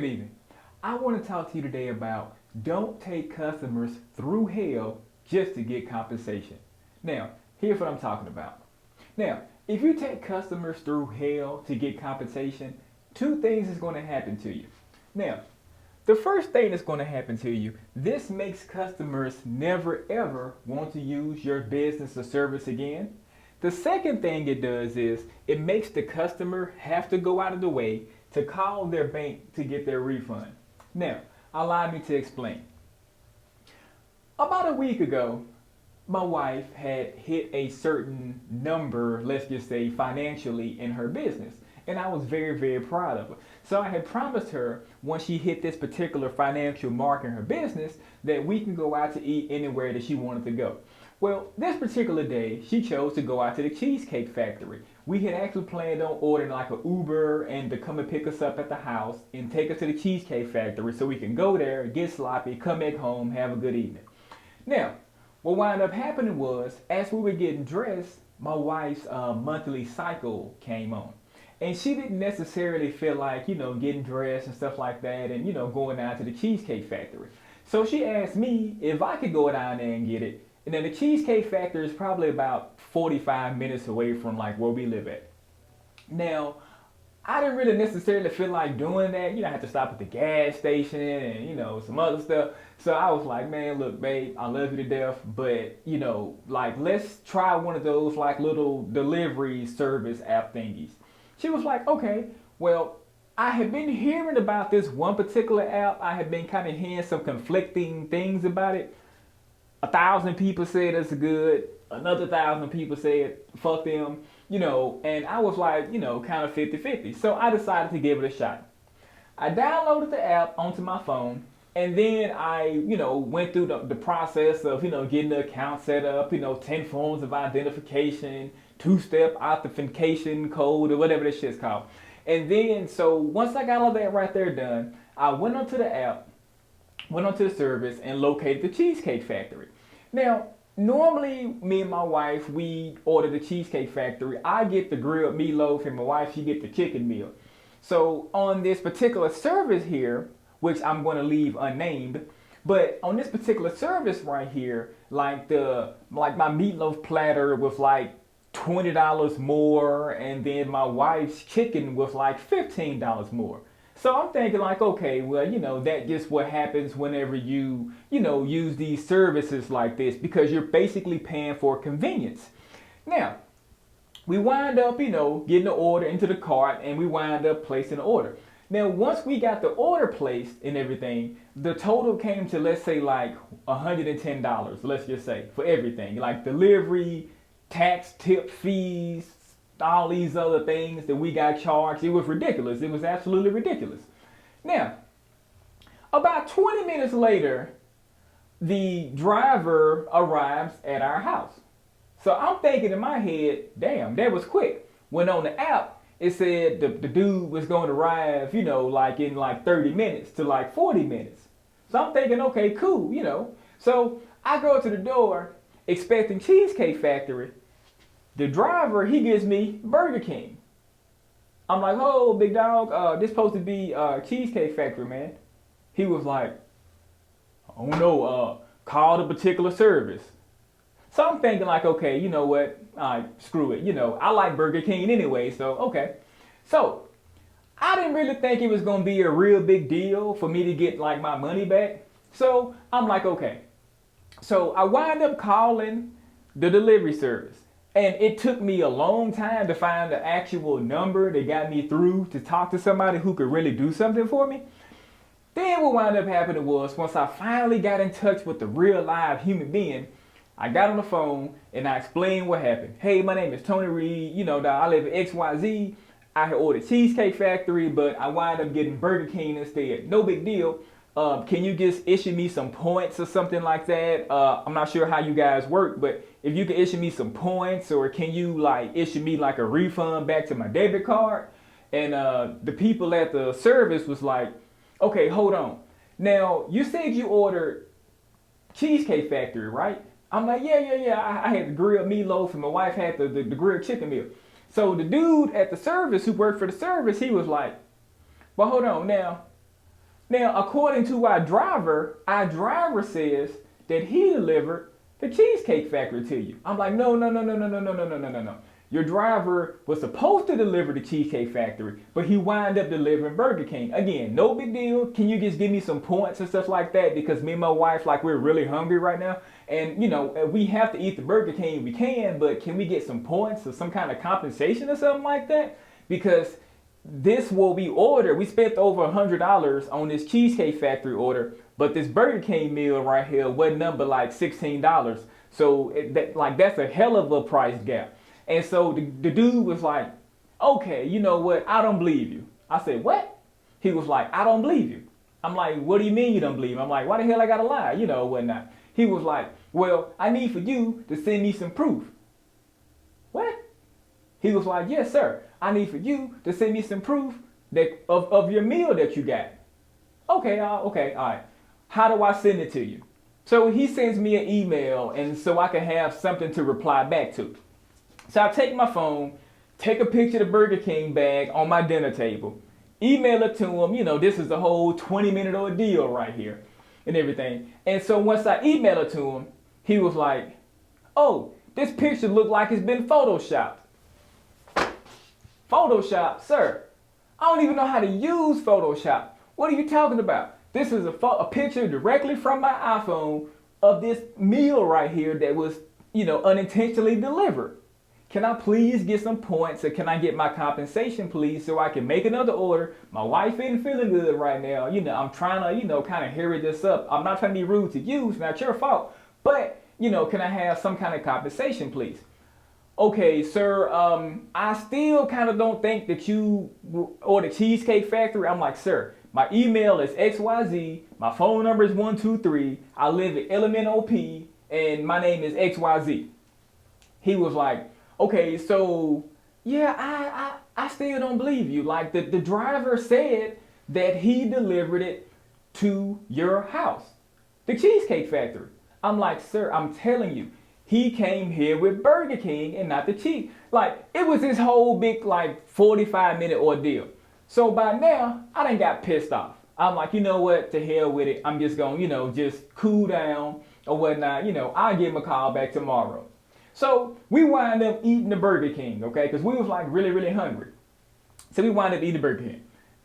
Good evening. I want to talk to you today about don't take customers through hell just to get compensation. Now, here's what I'm talking about. Now, if you take customers through hell to get compensation, two things is going to happen to you. Now, the first thing that's going to happen to you, this makes customers never ever want to use your business or service again. The second thing it does is it makes the customer have to go out of the way to call their bank to get their refund. Now, allow me to explain. About a week ago, my wife had hit a certain number, let's just say financially, in her business. And I was very, very proud of her. So I had promised her once she hit this particular financial mark in her business that we can go out to eat anywhere that she wanted to go. Well, this particular day, she chose to go out to the Cheesecake Factory. We had actually planned on ordering like an Uber and to come and pick us up at the house and take us to the Cheesecake Factory so we can go there, get sloppy, come back home, have a good evening. Now, what wound up happening was, as we were getting dressed, my wife's monthly cycle came on. And she didn't necessarily feel like, getting dressed and stuff like that and, going down to the Cheesecake Factory. So she asked me if I could go down there and get it. And then the Cheesecake Factory is probably about 45 minutes away from like where we live at. Now, I didn't really necessarily feel like doing that. I had to stop at the gas station and, some other stuff. So I was like, man, look, babe, I love you to death. But, let's try one of those like little delivery service app thingies. She was like, okay, well, I had been hearing about this one particular app. I had been kind of hearing some conflicting things about it. 1,000 people said it's good. Another 1,000 people said, fuck them, and I was like, kind of 50-50. So I decided to give it a shot. I downloaded the app onto my phone, and then I, went through the process of, getting the account set up, 10 forms of identification, 2-step authentication code, or whatever this shit's called. And then, so once I got all that right there done, I went onto the app, went onto the service, and located the Cheesecake Factory. Now, normally, me and my wife, we order the Cheesecake Factory. I get the grilled meatloaf, and my wife, she get the chicken meal. So on this particular service here, which I'm going to leave unnamed, but on this particular service right here, like my meatloaf platter was like $20 more, and then my wife's chicken was like $15 more. So I'm thinking like, okay, well, that just what happens whenever you, use these services like this, because you're basically paying for convenience. Now, we wind up, getting the order into the cart, and we wind up placing the order. Now, once we got the order placed and everything, the total came to, let's say, like $110, let's just say, for everything. Like delivery, tax, tip, fees, all these other things that we got charged. It was ridiculous. It was absolutely ridiculous. Now, about 20 minutes later, the driver arrives at our house. So I'm thinking in my head, damn, that was quick. When on the app, it said the dude was going to arrive, like in like 30 minutes to like 40 minutes. So I'm thinking, okay, cool, So I go to the door expecting Cheesecake Factory. The driver, he gives me Burger King. I'm like, oh, big dog, this supposed to be Cheesecake Factory, man. He was like, oh no, call the particular service. So I'm thinking like, okay, you know what? All right, screw it. I like Burger King anyway, so okay. So I didn't really think it was going to be a real big deal for me to get like my money back. So I'm like, okay. So I wind up calling the delivery service. And it took me a long time to find the actual number that got me through to talk to somebody who could really do something for me. Then what wound up happening was, once I finally got in touch with the real live human being, I got on the phone and I explained what happened. Hey, my name is Tony Reed. I live at XYZ. I had ordered Cheesecake Factory, but I wound up getting Burger King instead. No big deal. Can you just issue me some points or something like that? I'm not sure how you guys work, but if you can issue me some points, or can you like issue me like a refund back to my debit card? And the people at the service was like, okay, hold on. Now, you said you ordered Cheesecake Factory, right? I'm like, yeah. I had the grilled meatloaf and my wife had the grilled chicken meal. So the dude at the service who worked for the service, he was like, well, hold on now. Now, according to our driver says that he delivered the Cheesecake Factory to you. I'm like, no, no, no, no, no, no, no, no, no, no, no, no. Your driver was supposed to deliver the Cheesecake Factory, but he wound up delivering Burger King. Again, no big deal. Can you just give me some points and stuff like that? Because me and my wife, like, we're really hungry right now. And, you know, we have to eat the Burger King. We can, but can we get some points or some kind of compensation or something like that? Because this what we ordered. We spent over $100 on this Cheesecake Factory order, but this Burger King meal right here wasn't number like $16. So that's a hell of a price gap. And so the dude was like, okay, you know what? I don't believe you. I said, what? He was like, I don't believe you. I'm like, what do you mean you don't believe me? I'm like, why the hell I gotta lie? You know, whatnot. He was like, well, I need for you to send me some proof. What? He was like, yes, sir. I need for you to send me some proof that of your meal that you got. Okay, all right. How do I send it to you? So he sends me an email, and so I can have something to reply back to. So I take my phone, take a picture of the Burger King bag on my dinner table, email it to him. You know, this is a whole 20-minute ordeal right here and everything. And so once I email it to him, he was like, oh, this picture looked like it's been photoshopped. Photoshop, sir. I don't even know how to use Photoshop. What are you talking about? This is a picture directly from my iPhone of this meal right here that was, you know, unintentionally delivered. Can I please get some points, or can I get my compensation, please, so I can make another order? My wife isn't feeling good right now. You know, I'm trying to, you know, kind of hurry this up. I'm not trying to be rude to you. It's not your fault. But, you know, can I have some kind of compensation, please? Okay, sir, I still kind of don't think that you or the Cheesecake Factory. I'm like, sir, my email is XYZ, my phone number is 123, I live at LMNOP, and my name is XYZ. He was like, okay, so, yeah, I still don't believe you. Like, the driver said that he delivered it to your house, the Cheesecake Factory. I'm like, sir, I'm telling you. He came here with Burger King and not the cheese. Like, it was this whole big, like, 45-minute ordeal. So by now, I done got pissed off. I'm like, you know what? To hell with it. I'm just going to, you know, just cool down or whatnot. You know, I'll give him a call back tomorrow. So we wind up eating the Burger King, okay? Because we was, like, really, really hungry. So we wind up eating the Burger King.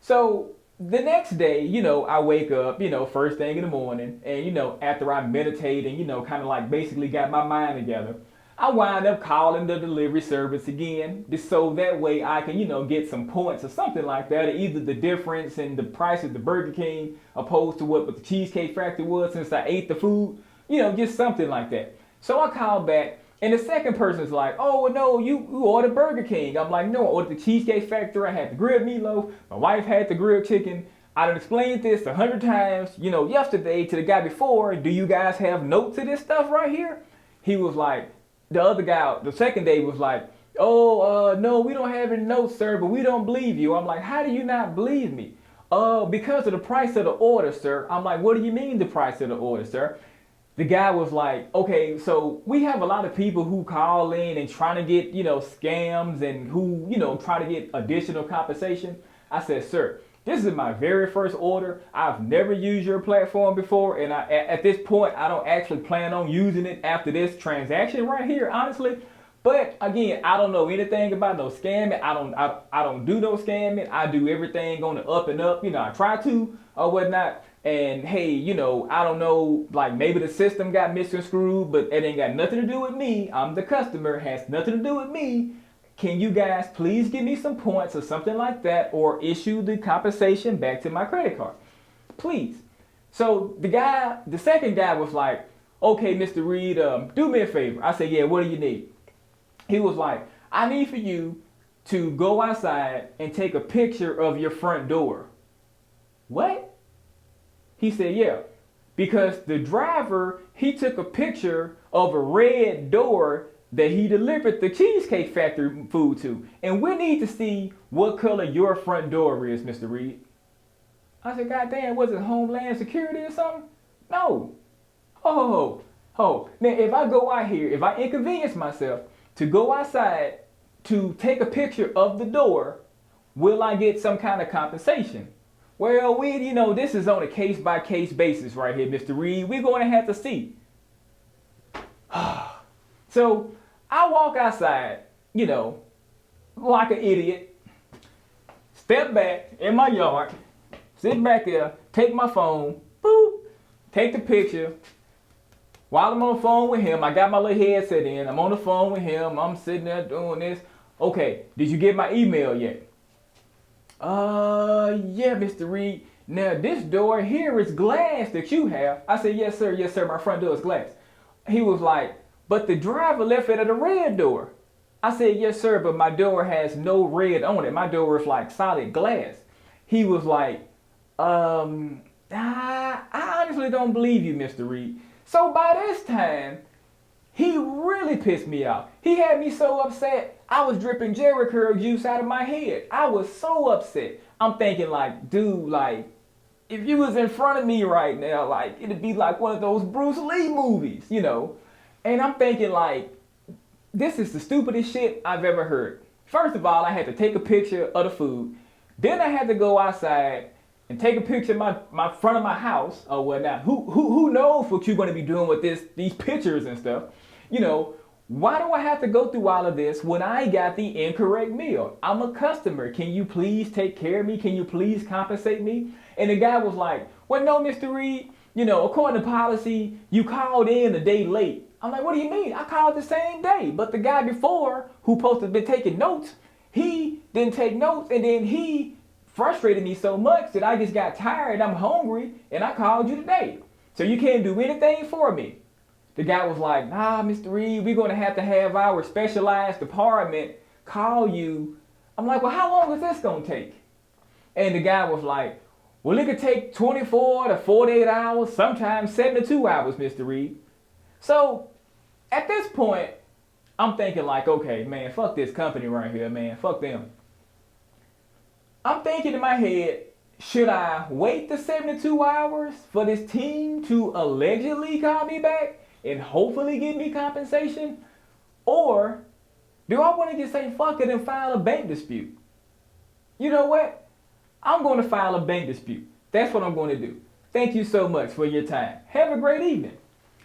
So the next day, you know, I wake up, you know, first thing in the morning, and, you know, after I meditate and, you know, kind of like basically got my mind together, I wind up calling the delivery service again, just so that way I can, you know, get some points or something like that, or either the difference in the price of the Burger King opposed to what the Cheesecake Factory was since I ate the food, you know, just something like that. So I called back. And the second person's like, oh, no, you ordered Burger King. I'm like, no, I ordered the Cheesecake Factory. I had the grilled meatloaf. My wife had the grilled chicken. I done explained this 100 times, you know, yesterday to the guy before. Do you guys have notes of this stuff right here? He was like, the other guy, the second day was like, oh, no, we don't have any notes, sir, but we don't believe you. I'm like, how do you not believe me? Because of the price of the order, sir. I'm like, what do you mean the price of the order, sir? The guy was like, okay, so we have a lot of people who call in and trying to get, you know, scams and who, you know, try to get additional compensation. I said, sir, this is my very first order. I've never used your platform before. And at this point, I don't actually plan on using it after this transaction right here, honestly. But again, I don't know anything about no scamming. I don't do no scamming. I do everything on the up and up. You know, I try to or whatnot. And hey, you know, I don't know, like maybe the system got misconstrued, but it ain't got nothing to do with me. I'm the customer, has nothing to do with me. Can you guys please give me some points or something like that, or issue the compensation back to my credit card? Please. So the second guy was like, okay, Mr. Reed, do me a favor. I said, yeah, what do you need? He was like, I need for you to go outside and take a picture of your front door. What? He said, yeah, because the driver, he took a picture of a red door that he delivered the Cheesecake Factory food to. And we need to see what color your front door is, Mr. Reed. I said, God damn, was it Homeland Security or something? No. Now, if I go out here, if I inconvenience myself to go outside to take a picture of the door, will I get some kind of compensation? Well, this is on a case by case basis right here, Mr. Reed. We're going to have to see. So I walk outside, like an idiot, step back in my yard, sit back there, take my phone, boop, take the picture. While I'm on the phone with him, I got my little headset in. I'm on the phone with him. I'm sitting there doing this. Okay, did you get my email yet? Yeah, Mr. Reed. Now, this door here is glass that you have. I said, yes, sir. Yes, sir. My front door is glass. He was like, but the driver left it at a red door. I said, yes, sir, but my door has no red on it. My door is like solid glass. He was like, I honestly don't believe you, Mr. Reed. So by this time, he really pissed me off. He had me so upset, I was dripping Jerry curl juice out of my head. I was so upset. I'm thinking like, dude, like, if you was in front of me right now, like, it'd be like one of those Bruce Lee movies, And I'm thinking like, this is the stupidest shit I've ever heard. First of all, I had to take a picture of the food. Then I had to go outside and take a picture of my front of my house or whatnot. Who knows what you're going to be doing with these pictures and stuff. Why do I have to go through all of this when I got the incorrect meal? I'm a customer. Can you please take care of me? Can you please compensate me? And the guy was like, well, no, Mr. Reed, according to policy, you called in a day late. I'm like, what do you mean? I called the same day. But the guy before who supposed to have been taking notes, he didn't take notes, and then he frustrated me so much that I just got tired. I'm hungry, and I called you today. So you can't do anything for me. The guy was like, nah, Mr. Reed, we're going to have our specialized department call you. I'm like, well, how long is this going to take? And the guy was like, well, it could take 24 to 48 hours, sometimes 72 hours, Mr. Reed. So at this point, I'm thinking like, okay, man, fuck this company right here, man. Fuck them. I'm thinking in my head, should I wait the 72 hours for this team to allegedly call me back and hopefully give me compensation? Or do I want to just say fuck it and file a bank dispute? You know what? I'm going to file a bank dispute. That's what I'm going to do. Thank you so much for your time. Have a great evening.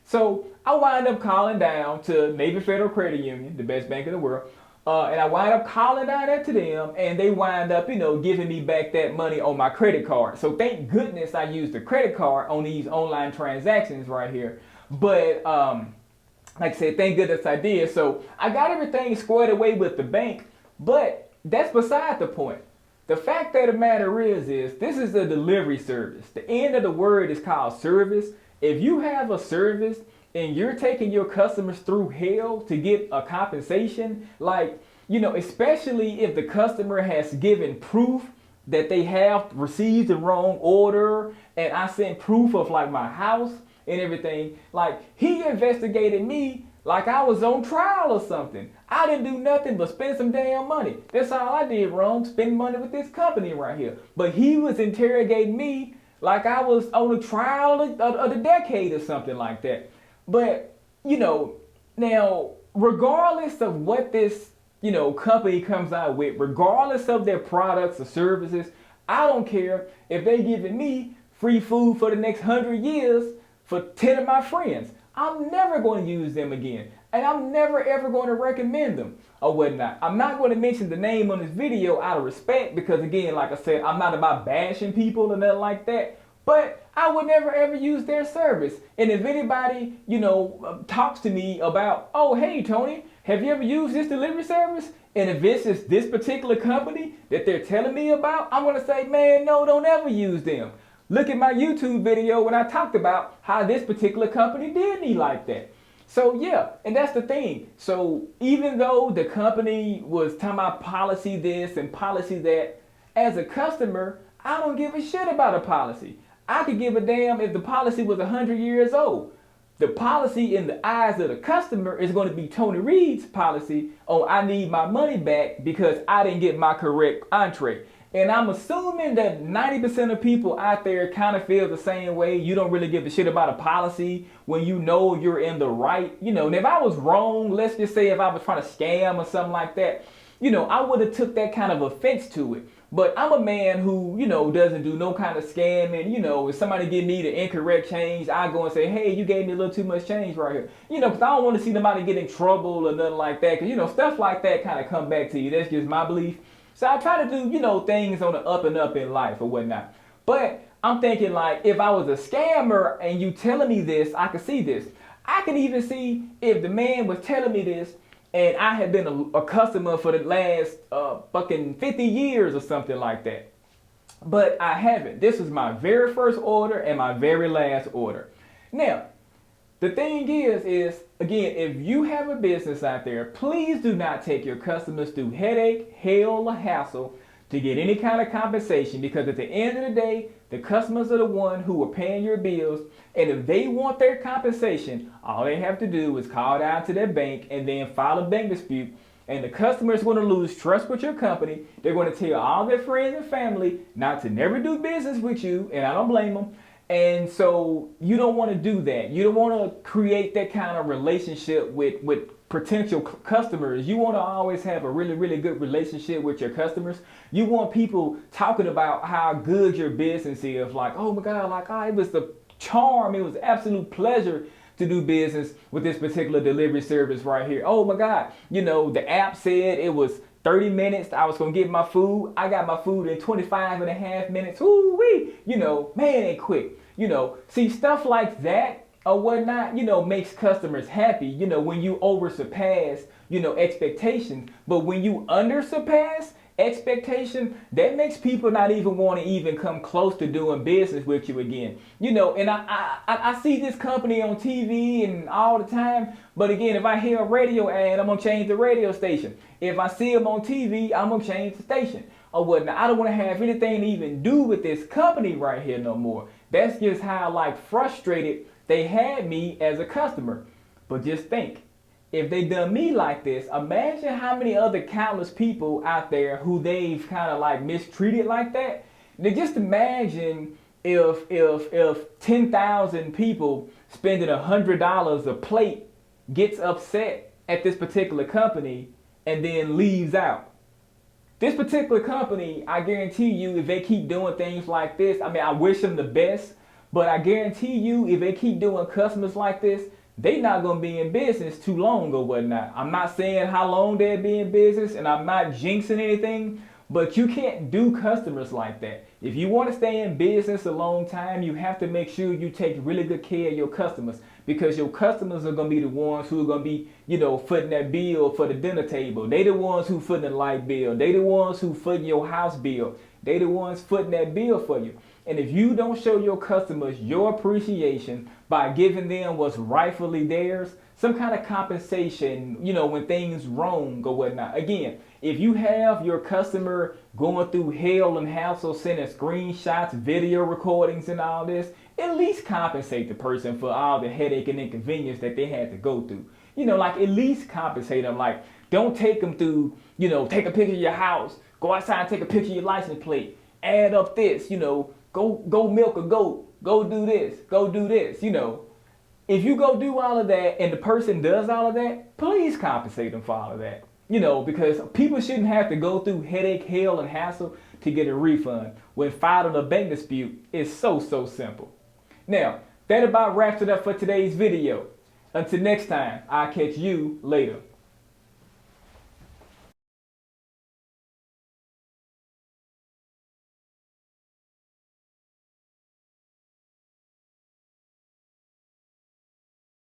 So I wind up calling down to Navy Federal Credit Union, the best bank in the world. And I wind up calling down there to them, and they wind up, giving me back that money on my credit card. So thank goodness I used the credit card on these online transactions right here. But like I said, thank goodness I did. So I got everything squared away with the bank, but that's beside the point. The fact of the matter is this is a delivery service. The end of the word is called service. If you have a service and you're taking your customers through hell to get a compensation, especially if the customer has given proof that they have received the wrong order, and I sent proof of like my house and everything, like he investigated me like I was on trial or something. I didn't do nothing but spend some damn money. That's all I did wrong, spend money with this company right here. But he was interrogating me like I was on a trial of the decade or something like that. But, now, regardless of what this, company comes out with, regardless of their products or services, I don't care if they're giving me free food for the next 100 years for 10 of my friends. I'm never going to use them again. And I'm never ever going to recommend them or whatnot. I'm not going to mention the name on this video out of respect because, again, like I said, I'm not about bashing people or nothing like that. But I would never ever use their service. And if anybody, talks to me about, oh, hey, Tony, have you ever used this delivery service? And if it's just this particular company that they're telling me about, I'm going to say, man, no, don't ever use them. Look at my YouTube video when I talked about how this particular company did me like that. So yeah, and that's the thing. So even though the company was talking about policy this and policy that, as a customer, I don't give a shit about a policy. I could give a damn if the policy was 100 years old. The policy in the eyes of the customer is going to be Tony Reed's policy on I need my money back because I didn't get my correct entree. And I'm assuming that 90% of people out there kind of feel the same way. You don't really give a shit about a policy when you know you're in the right. And if I was wrong, let's just say if I was trying to scam or something like that, I would have took that kind of offense to it. But I'm a man who, doesn't do no kind of scamming. If somebody give me the incorrect change, I go and say, hey, you gave me a little too much change right here. Because I don't want to see nobody get in trouble or nothing like that. Because, stuff like that kind of come back to you. That's just my belief. So I try to do, things on the up and up in life or whatnot. But I'm thinking like, if I was a scammer and you telling me this, I could see this. I can even see if the man was telling me this and I had been a customer for the last fucking 50 years or something like that. But I haven't. This was my very first order and my very last order. Now, the thing is, again, if you have a business out there, please do not take your customers through headache, hell, or hassle to get any kind of compensation, because at the end of the day, the customers are the one who are paying your bills, and if they want their compensation, all they have to do is call down to their bank and then file a bank dispute, and the customer is going to lose trust with your company. They're going to tell all their friends and family not to never do business with you, and I don't blame them. And so you don't want to do that. You don't want to create that kind of relationship with potential customers. You want to always have a really, really good relationship with your customers. You want people talking about how good your business is. Like, oh my God, like, it was the charm. It was absolute pleasure to do business with this particular delivery service right here. Oh my God, the app said it was 30 minutes. I was going to get my food. I got my food in 25 and a half minutes. Ooh-wee, man, ain't quick. See, stuff like that or whatnot, makes customers happy, when you over surpass, expectations. But when you under surpass expectation, that makes people not even want to even come close to doing business with you again. And I see this company on TV and all the time. But again, if I hear a radio ad, I'm going to change the radio station. If I see them on TV, I'm going to change the station or whatnot. I don't want to have anything to even do with this company right here no more. That's just how frustrated they had me as a customer. But just think, if they done me like this, imagine how many other countless people out there who they've kind of mistreated like that. Now just imagine if 10,000 people spending $100 a plate gets upset at this particular company and then leaves out. This particular company, I guarantee you, if they keep doing things like this, I wish them the best, but I guarantee you, if they keep doing customers like this, they not going to be in business too long or whatnot. I'm not saying how long they'll be in business, and I'm not jinxing anything, but you can't do customers like that. If you want to stay in business a long time, you have to make sure you take really good care of your customers, because your customers are going to be the ones who are going to be, footing that bill for the dinner table. They the ones who footing the light bill. They the ones who footing your house bill. They the ones footing that bill for you. And if you don't show your customers your appreciation by giving them what's rightfully theirs, some kind of compensation, when things wrong or whatnot. Again, if you have your customer going through hell and hassle, sending screenshots, video recordings and all this, at least compensate the person for all the headache and inconvenience that they had to go through. At least compensate them. Don't take them through, take a picture of your house, go outside and take a picture of your license plate, add up this, go milk a goat, go do this, If you go do all of that and the person does all of that, please compensate them for all of that. Because people shouldn't have to go through headache, hell, and hassle to get a refund when filing a bank dispute is so simple. Now, that about wraps it up for today's video. Until next time, I'll catch you later.